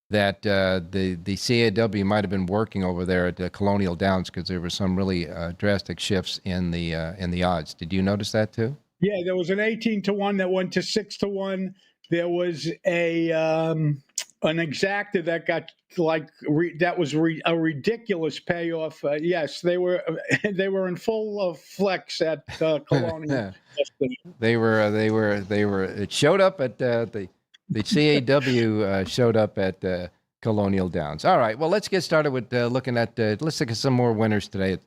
[SPEAKER 7] that the CAW might have been working over there at Colonial Downs because there were some really drastic shifts in the odds. Did you notice that too?
[SPEAKER 8] Yeah, there was an 18-1 that went to 6-1. There was an exacta that got a ridiculous payoff. Yes, they were in full flex at Colonial.
[SPEAKER 7] They were. It showed up at the CAW showed up at Colonial Downs. All right. Well, let's get started with looking at. Let's look at some more winners today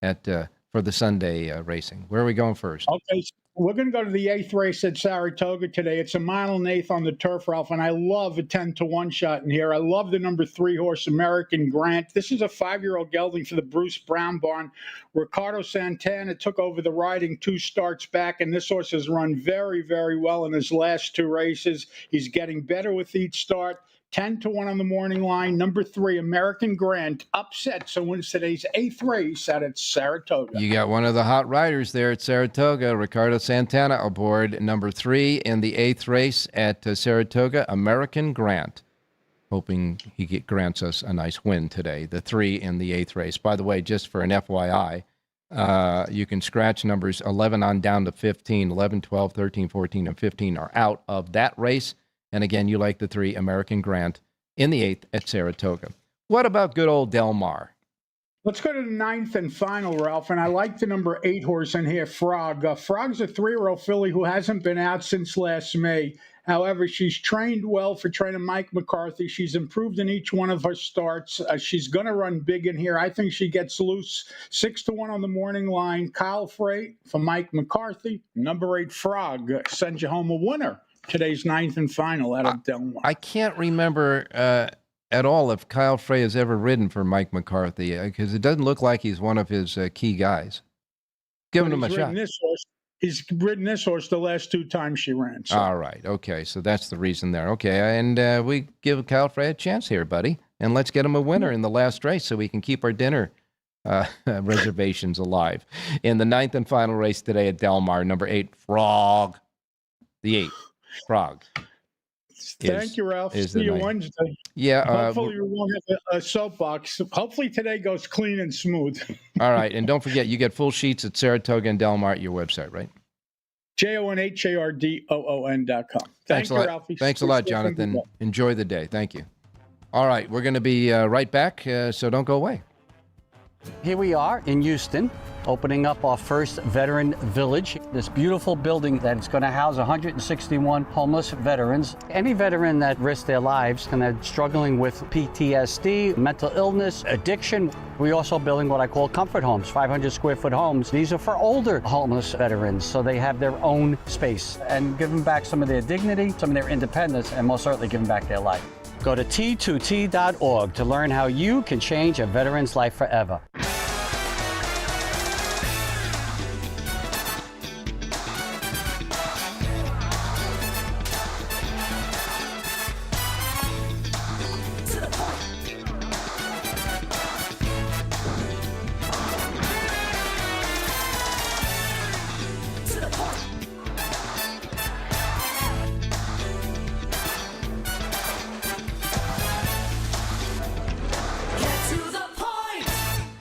[SPEAKER 7] for the Sunday racing. Where are we going first?
[SPEAKER 8] Okay. We're going to go to the 8th race at Saratoga today. It's a 1.8 on the turf, Ralph, and I love a 10-1 shot in here. I love the number 3 horse, American Grant. This is a 5-year-old gelding for the Bruce Brown barn. Ricardo Santana took over the riding 2 starts back, and this horse has run very, very well in his last 2 races. He's getting better with each start. 10-1 on the morning line. Number 3, American Grant, upset. So wins today's 8th race out at Saratoga.
[SPEAKER 7] You got one of the hot riders there at Saratoga, Ricardo Santana aboard. Number 3 in the 8th race at Saratoga, American Grant. Hoping he grants us a nice win today. The 3 in the 8th race. By the way, just for an FYI, you can scratch numbers 11 on down to 15. 11, 12, 13, 14, and 15 are out of that race. And again, you like the 3, American Grant, in the 8th at Saratoga. What about good old Del Mar?
[SPEAKER 8] Let's go to the 9th and final, Ralph. And I like the number 8 horse in here, Frog. Frog's a 3-year-old filly who hasn't been out since last May. However, she's trained well for trainer Mike McCarthy. She's improved in each one of her starts. She's going to run big in here. I think she gets loose. 6-1 on the morning line. Kyle Frey for Mike McCarthy. Number 8, Frog, sends you home a winner. Today's 9th and final out of Del Mar.
[SPEAKER 7] I can't remember at all if Kyle Frey has ever ridden for Mike McCarthy because it doesn't look like he's one of his key guys. Giving him a shot.
[SPEAKER 8] He's ridden this horse the last 2 times she ran. So.
[SPEAKER 7] All right. Okay. So that's the reason there. Okay. And we give Kyle Frey a chance here, buddy. And let's get him a winner in the last race so we can keep our dinner reservations alive. In the 9th and final race today at Del Mar, number 8, Frog. The 8. Frog.
[SPEAKER 8] Thank you, Ralph. See you Wednesday.
[SPEAKER 7] Yeah.
[SPEAKER 8] Hopefully we won't have a soapbox. Hopefully today goes clean and smooth.
[SPEAKER 7] All right. And don't forget, you get full sheets at Saratoga and Del Mar at your website, right?
[SPEAKER 8] JONHARDOON.com.
[SPEAKER 7] Thanks a lot, Ralphie. Thanks a lot, Jonathan. Enjoy the day. Thank you. All right. We're going to be right back, so don't go away.
[SPEAKER 9] Here we are in Houston, opening up our first veteran village. This beautiful building that's going to house 161 homeless veterans. Any veteran that risks their lives and are struggling with PTSD, mental illness, addiction. We're also building what I call comfort homes, 500 square foot homes. These are for older homeless veterans, so they have their own space and give them back some of their dignity, some of their independence, and most certainly give them back their life. Go to T2T.org to learn how you can change a veteran's life forever.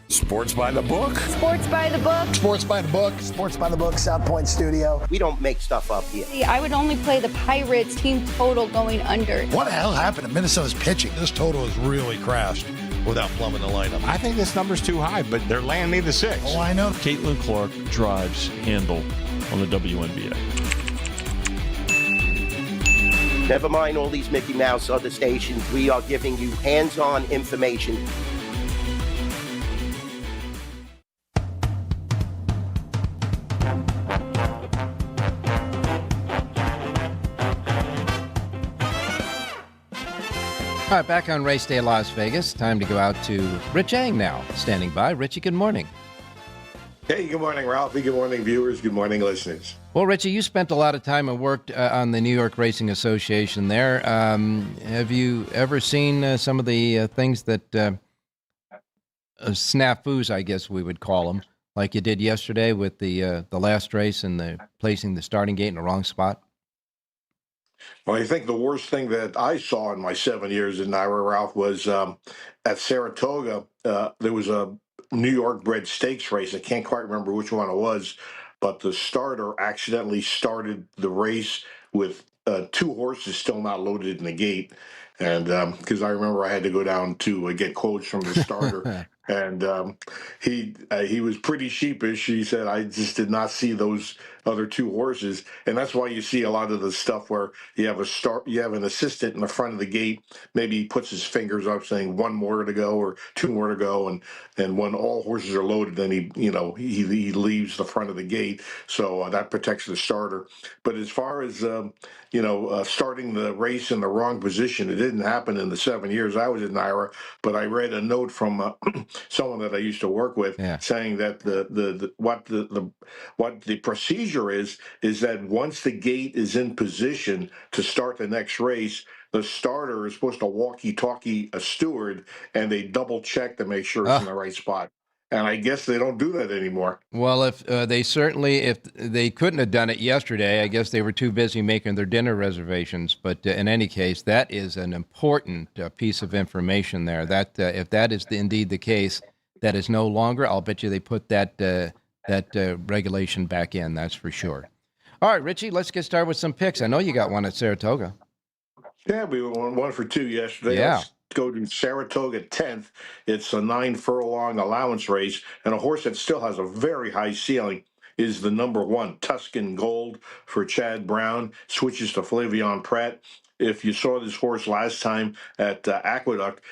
[SPEAKER 10] Sports by the book.
[SPEAKER 11] Sports by the book.
[SPEAKER 10] Sports by the book.
[SPEAKER 12] Sports by the book, South Point Studio.
[SPEAKER 13] We don't make stuff up here.
[SPEAKER 11] I would only play the Pirates team total going under.
[SPEAKER 10] What the hell happened to Minnesota's pitching? This total is really crashed without plumbing the lineup.
[SPEAKER 14] I think this number's too high, but they're landing me the 6.
[SPEAKER 10] Oh, I know.
[SPEAKER 15] Caitlin Clark drives handle on the WNBA.
[SPEAKER 13] Never mind all these Mickey Mouse other stations. We are giving you hands-on information.
[SPEAKER 7] All right, back on Race Day Las Vegas. Time to go out to Rich Ang now, standing by. Richie, good morning.
[SPEAKER 16] Hey, good morning, Ralphie. Good morning, viewers. Good morning, listeners.
[SPEAKER 7] Well, Richie, you spent a lot of time and worked on the New York Racing Association there. Have you ever seen some of the things that snafus, I guess we would call them, like you did yesterday with the last race and the placing the starting gate in the wrong spot?
[SPEAKER 16] Well, I think the worst thing that I saw in my 7 years in NYRA, Ralph, was at Saratoga. There was a New York bred stakes race. I can't quite remember which one it was, but the starter accidentally started the race with two horses still not loaded in the gate. And because I remember I had to go down to get quotes from the starter. And he was pretty sheepish. He said, "I just did not see those other two horses," and that's why you see a lot of the stuff where you have an assistant in the front of the gate. Maybe he puts his fingers up, saying one more to go or two more to go, and when all horses are loaded, then he leaves the front of the gate, so that protects the starter. But as far as starting the race in the wrong position, it didn't happen in the 7 years I was in NYRA. But I read a note from someone that I used to work with saying that what the procedure is that once the gate is in position to start the next race, the starter is supposed to walkie-talkie a steward, and they double check to make sure it's in the right spot. And I guess they don't do that anymore.
[SPEAKER 7] Well, if they couldn't have done it yesterday, I guess they were too busy making their dinner reservations. But in any case, that is an important piece of information there. That if that is indeed the case, that is no longer. I'll bet you they put that regulation back in. That's for sure. All right, Richie, let's get started with some picks. I know you got one at Saratoga.
[SPEAKER 16] Yeah, we won 1 for 2 yesterday.
[SPEAKER 7] Yeah.
[SPEAKER 16] Let's go to Saratoga 10th. It's a 9-furlong allowance race, and a horse that still has a very high ceiling is the number 1, Tuscan Gold for Chad Brown. Switches to Flavion Pratt. If you saw this horse last time at Aqueduct,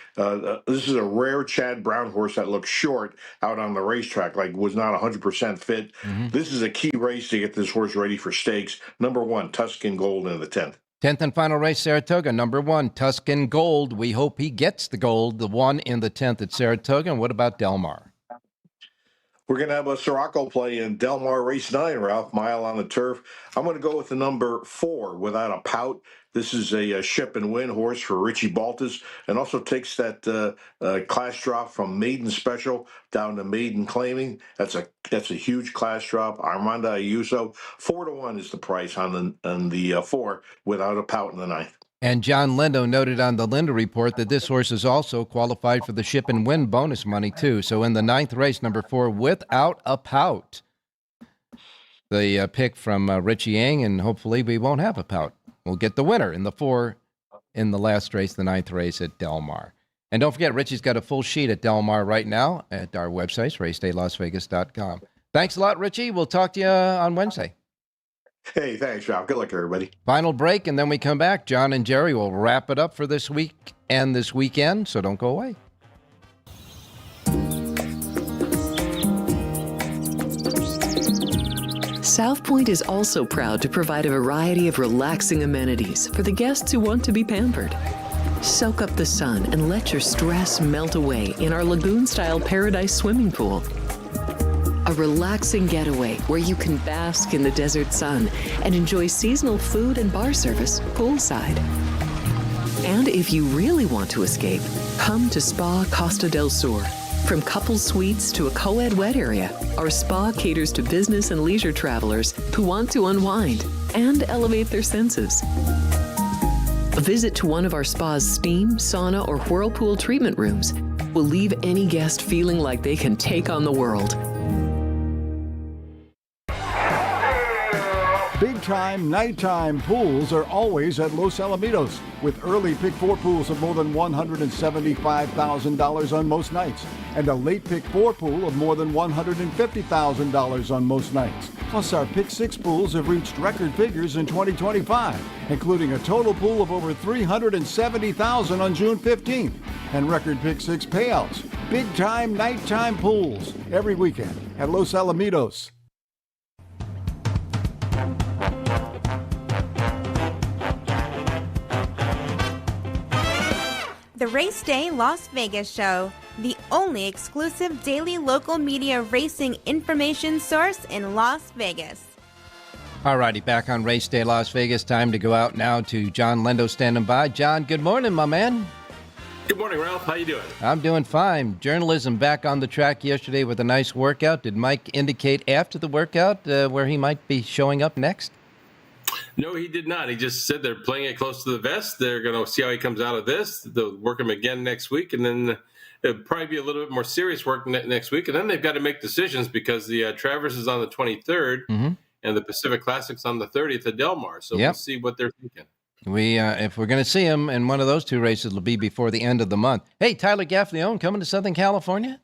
[SPEAKER 16] this is a rare Chad Brown horse that looks short out on the racetrack, like was not 100% fit. Mm-hmm. This is a key race to get this horse ready for stakes. Number 1, Tuscan Gold in the 10th.
[SPEAKER 7] 10th and final race, Saratoga. Number 1, Tuscan Gold. We hope he gets the gold, the 1 in the 10th at Saratoga. And what about Del Mar?
[SPEAKER 16] We're going to have a Siraco play in Del Mar Race 9, Ralph, mile on the turf. I'm going to go with the number 4, Without a Pout. This is a ship and win horse for Richie Baltas, and also takes that class drop from Maiden Special down to Maiden Claiming. That's a huge class drop. Armando Ayuso, 4-1 is the price on the 4, Without a Pout in the 9th.
[SPEAKER 7] And John Lindo noted on the Lindo report that this horse is also qualified for the ship and win bonus money, too. So in the 9th race, number 4, Without a Pout. The pick from Richie Yang, and hopefully we won't have a pout. We'll get the winner in the 4 in the last race, the 9th race at Del Mar. And don't forget, Richie's got a full sheet at Del Mar right now at our website, racedaylasvegas.com. Thanks a lot, Richie. We'll talk to you on Wednesday.
[SPEAKER 16] Hey, thanks, Ralph. Good luck, everybody.
[SPEAKER 7] Final break, and then we come back. John and Jerry will wrap it up for this week and this weekend, so don't go away.
[SPEAKER 1] South Point is also proud to provide a variety of relaxing amenities for the guests who want to be pampered. Soak up the sun and let your stress melt away in our lagoon-style Paradise swimming pool. A relaxing getaway where you can bask in the desert sun and enjoy seasonal food and bar service poolside. And if you really want to escape, come to Spa Costa del Sur. From couple suites to a co-ed wet area, our spa caters to business and leisure travelers who want to unwind and elevate their senses. A visit to one of our spa's steam, sauna, or whirlpool treatment rooms will leave any guest feeling like they can take on the world.
[SPEAKER 4] Big-time, nighttime pools are always at Los Alamitos, with early Pick 4 pools of more than $175,000 on most nights, and a late Pick 4 pool of more than $150,000 on most nights. Plus, our Pick 6 pools have reached record figures in 2025, including a total pool of over $370,000 on June 15th, and record Pick 6 payouts. Big-time, nighttime pools every weekend at Los Alamitos.
[SPEAKER 17] The Race Day Las Vegas Show, the only exclusive daily local media racing information source in Las Vegas.
[SPEAKER 7] All righty, back on Race Day Las Vegas. Time to go out now to John Lindo standing by. John, good morning, my man.
[SPEAKER 18] Good morning, Ralph. How you doing?
[SPEAKER 7] I'm doing fine. Journalism back on the track yesterday with a nice workout. Did Mike indicate after the workout where he might be showing up next?
[SPEAKER 18] No, he did not. He just said they're playing it close to the vest. They're going to see how he comes out of this. They'll work him again next week, and then it'll probably be a little bit more serious work next week. And then they've got to make decisions because the Travers is on the 23rd, and the Pacific Classic's on the 30th at Del Mar. So we'll see what they're thinking.
[SPEAKER 7] If we're going to see him in one of those two races, it'll be before the end of the month. Hey, Tyler Gaffalione coming to Southern California?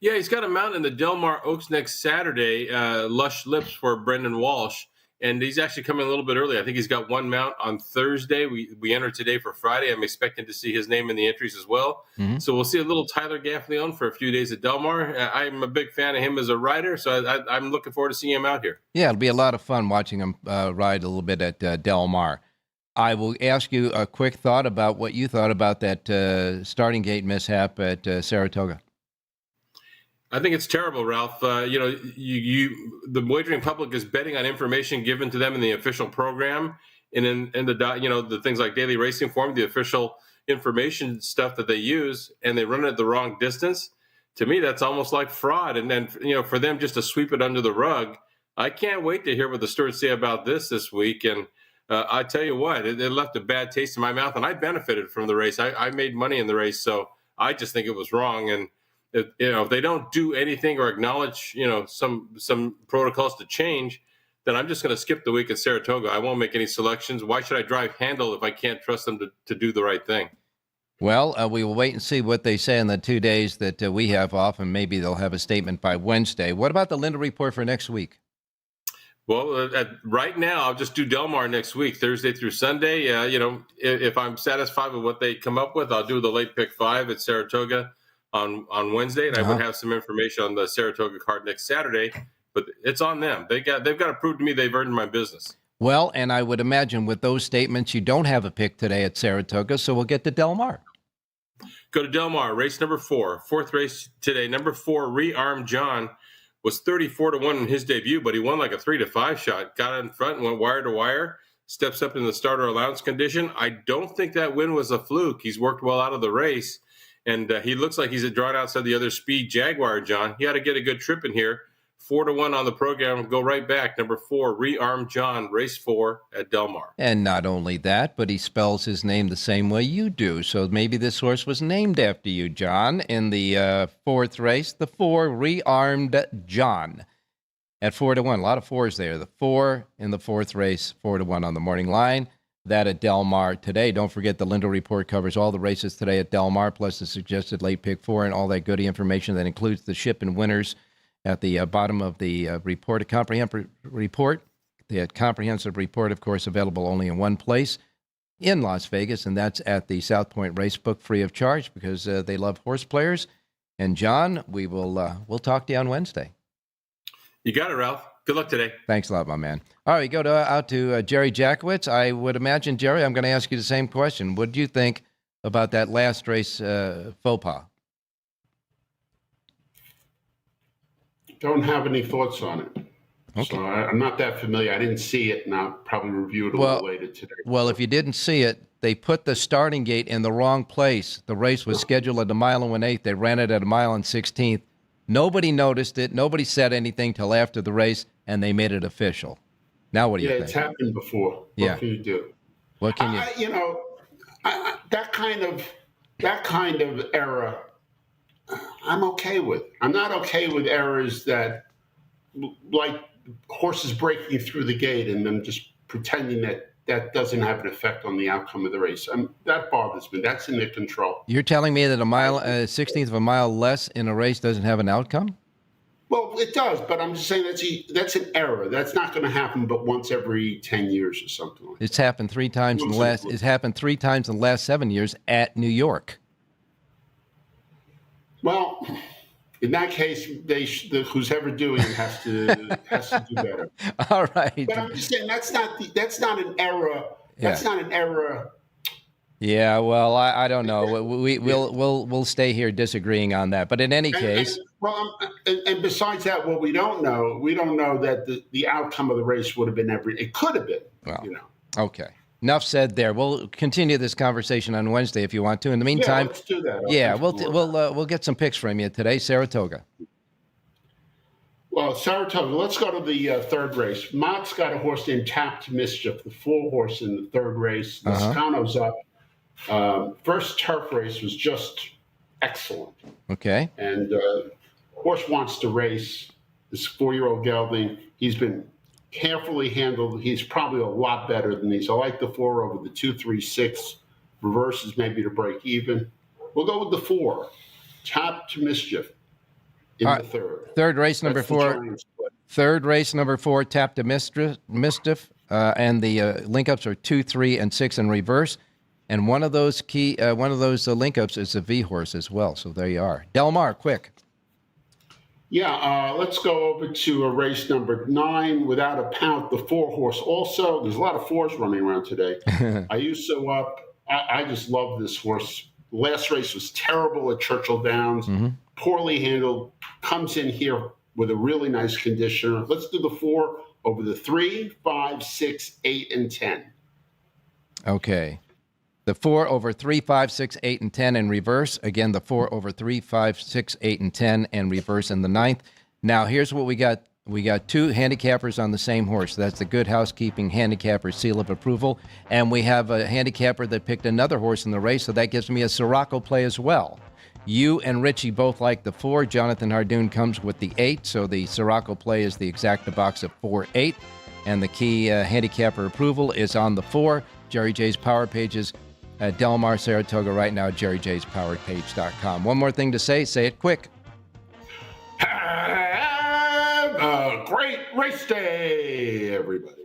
[SPEAKER 18] Yeah, he's got a mount in the Del Mar Oaks next Saturday, Lush Lips for Brendan Walsh. And he's actually coming a little bit early. I think he's got one mount on Thursday. We enter today for Friday. I'm expecting to see his name in the entries as well. So we'll see a little Tyler Gaffalione for a few days at Del Mar. I'm a big fan of him as a rider, so I'm looking forward to seeing him out here.
[SPEAKER 7] Yeah, it'll be a lot of fun watching him ride a little bit at Del Mar. I will ask you a quick thought about what you thought about that starting gate mishap at Saratoga.
[SPEAKER 18] I think it's terrible, Ralph. The wagering public is betting on information given to them in the official program, and in the things like Daily Racing Form, the official information stuff that they use, and they run it at the wrong distance. To me, that's almost like fraud. And then for them just to sweep it under the rug, I can't wait to hear what the stewards say about this week. And I tell you what, it left a bad taste in my mouth, and I benefited from the race. I made money in the race, so I just think it was wrong. And if they don't do anything or acknowledge, some protocols to change, then I'm just going to skip the week at Saratoga. I won't make any selections. Why should I drive Handle if I can't trust them to do the right thing?
[SPEAKER 7] Well, we will wait and see what they say in the 2 days that we have off, and maybe they'll have a statement by Wednesday. What about the Linda Report for next week?
[SPEAKER 18] Well, right now, I'll just do Del Mar next week, Thursday through Sunday. If I'm satisfied with what they come up with, I'll do the late pick 5 at Saratoga on Wednesday, and I would have some information on the Saratoga card next Saturday. But it's on them. They've got to prove to me they've earned my business.
[SPEAKER 7] Well, and I would imagine with those statements, you don't have a pick today at Saratoga, so we'll get to Del Mar.
[SPEAKER 18] Go to Del Mar, race number 4, fourth race today. Number 4, Rearm John, was 34-1 in his debut, but he won like a 3-5 shot. Got in front and went wire to wire. Steps up in the starter allowance condition. I don't think that win was a fluke. He's worked well out of the race, and he looks like he's drawn outside the other speed Jaguar John. He had to get a good trip in here. 4-1 on the program. Go right back. Number 4, Rearm John, race 4 at Del Mar.
[SPEAKER 7] And not only that, but he spells his name the same way you do. So maybe this horse was named after you, John. In the fourth race, the 4, Rearmed John at 4-1. A lot of 4s there. The 4 in the fourth race, 4-1 on the morning line. That at Del Mar today. Don't forget the Lindo Report covers all the races today at Del Mar, plus the suggested late pick 4 and all that goody information that includes the ship and winners at the bottom of the report, a comprehensive report. The comprehensive report, of course, available only in one place in Las Vegas, and that's at the South Point Racebook, free of charge, because they love horse players. And John, we'll talk to you on Wednesday.
[SPEAKER 18] You got it, Ralph. Good luck today.
[SPEAKER 7] Thanks a lot, my man. All right, we go out to Jerry Jackowitz. I would imagine, Jerry, I'm going to ask you the same question. What do you think about that last race faux pas?
[SPEAKER 19] Don't have any thoughts on it. Okay. So I'm not that familiar. I didn't see it, and I'll probably review it a little later today.
[SPEAKER 7] Well, if you didn't see it, they put the starting gate in the wrong place. The race was scheduled at 1 1/8. They ran it at 1 16. Nobody noticed it. Nobody said anything till after the race, and they made it official. Now what do you think?
[SPEAKER 19] Yeah, it's happened before. What can you do?
[SPEAKER 7] What can you?
[SPEAKER 19] That kind of error, I'm okay with. I'm not okay with errors that, like horses breaking through the gate and them just pretending that doesn't have an effect on the outcome of the race. That bothers me. That's in their control.
[SPEAKER 7] You're telling me that 1/16 of a mile less in a race doesn't have an outcome?
[SPEAKER 19] Well, it does, but I'm just saying that's an error. That's not going to happen but once every 10 years or something like that.
[SPEAKER 7] It's happened 3 times in the last. It's happened 3 times in the last 7 years at New York.
[SPEAKER 19] Well, in that case, who's ever doing it has to do better.
[SPEAKER 7] All right.
[SPEAKER 19] But I'm just saying that's not an error. That's not an error.
[SPEAKER 7] Yeah. Well, I don't know. We'll stay here disagreeing on that. But in any case,
[SPEAKER 19] and besides that, what we don't know that the outcome of the race would have been it could have been.
[SPEAKER 7] Well, okay. enough said there. We'll continue this conversation on Wednesday if you want to. In the meantime,
[SPEAKER 19] let's do that.
[SPEAKER 7] We'll get some picks from you today. Saratoga.
[SPEAKER 19] Well, Saratoga, let's go to the third race. Mott's got a horse named Tapped Mischief, the 4 horse in the third race. Lascano's up. First turf race was just excellent.
[SPEAKER 7] Okay.
[SPEAKER 19] And horse wants to race. This 4-year-old gelding, he's been carefully handled. He's probably a lot better than these. I like the 4 over the 2, 3, 6. Reverses maybe to break even. We'll go with the 4. Tapped Mischief in the third.
[SPEAKER 7] Third race number 4. Third race number 4, Tapped Mischief. And the link-ups are 2, 3, and 6 in reverse. And one of those link-ups is a V horse as well. So there you are. Del Mar, quick.
[SPEAKER 19] Yeah, let's go over to race number 9, Without a Pout, the 4 horse. Also, there's a lot of 4s running around today. Ayuso up. I just love this horse. Last race was terrible at Churchill Downs. Poorly handled. Comes in here with a really nice conditioner. Let's do the 4 over the 3, 5, 6, 8, and 10.
[SPEAKER 7] Okay. The 4 over 3, 5, 6, 8, and 10 in reverse. Again, the 4 over 3, 5, 6, 8, and 10 and reverse in the 9th. Now, here's what we got. We got 2 handicappers on the same horse. That's the Good Housekeeping handicapper seal of approval. And we have a handicapper that picked another horse in the race, so that gives me a Siraco play as well. You and Richie both like the 4. Jonathan Hardoon comes with the 8, so the Siraco play is the exacta box of 4-8. And the key handicapper approval is on the 4. Jerry J's Power Pages. Del Mar, Saratoga right now, jerryjspowerpage.com. One more thing to say it quick.
[SPEAKER 19] Have a great race day, everybody.